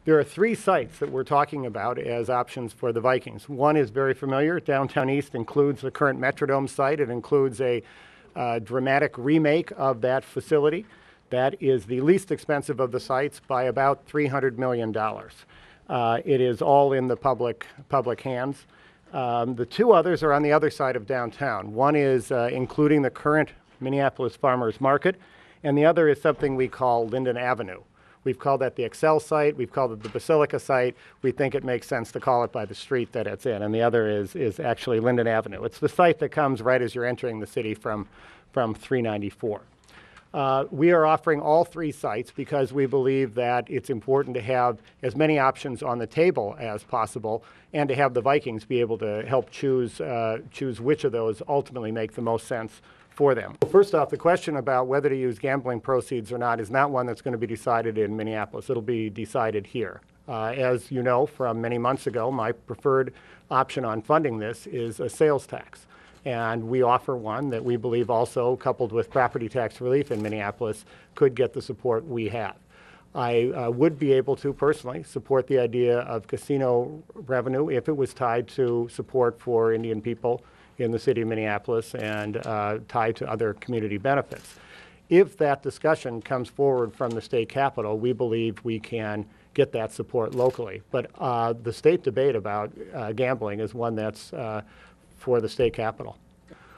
There are three sites that we're talking about as options for the Vikings. One is very familiar. Downtown East includes the current Metrodome site. It includes a dramatic remake of that facility. That is the least expensive of the sites by about $300 million. It is all in the public hands. The two others are on the other side of downtown. One is including the current Minneapolis Farmers Market, and the other is something we call Linden Avenue. We've called that the Excel site. We've called it the Basilica site. We think it makes sense to call it by the street that it's in, and the other is actually Linden Avenue. It's the site that comes right as you're entering the city from 394. We are offering all three sites because we believe that it's important to have as many options on the table as possible and to have the Vikings be able to help choose which of those ultimately make the most sense for them. First off, the question about whether to use gambling proceeds or not is not one that's going to be decided in Minneapolis. It'll be decided here. As you know from many months ago, my preferred option on funding this is a sales tax. And we offer one that we believe also, coupled with property tax relief in Minneapolis, could get the support we have. I would be able to personally support the idea of casino revenue if it was tied to support for Indian people in the city of Minneapolis and tied to other community benefits. If that discussion comes forward from the state capitol, we believe we can get that support locally. But the state debate about gambling is one that's for the state capitol.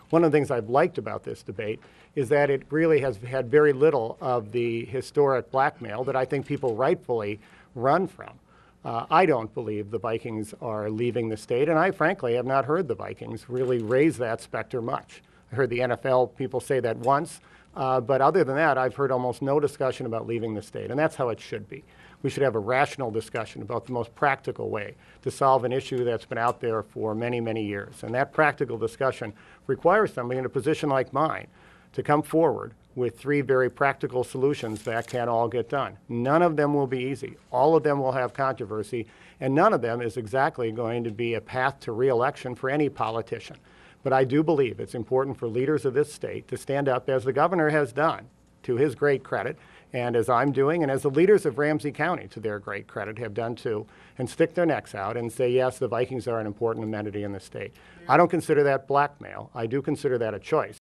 One of the things I've liked about this debate is that it really has had very little of the historic blackmail that I think people rightfully run from. I don't believe the Vikings are leaving the state, and I frankly have not heard the Vikings really raise that specter much. I heard the NFL people say that once, but other than that, I've heard almost no discussion about leaving the state, and that's how it should be. We should have a rational discussion about the most practical way to solve an issue that's been out there for many, many years. And that practical discussion requires somebody in a position like mine to come forward with three very practical solutions that can all get done. None of them will be easy. All of them will have controversy, and none of them is exactly going to be a path to re-election for any politician. But I do believe it's important for leaders of this state to stand up, as the governor has done, to his great credit, and as I'm doing, and as the leaders of Ramsey County, to their great credit, have done too, and stick their necks out and say, yes, the Vikings are an important amenity in the state. I don't consider that blackmail. I do consider that a choice.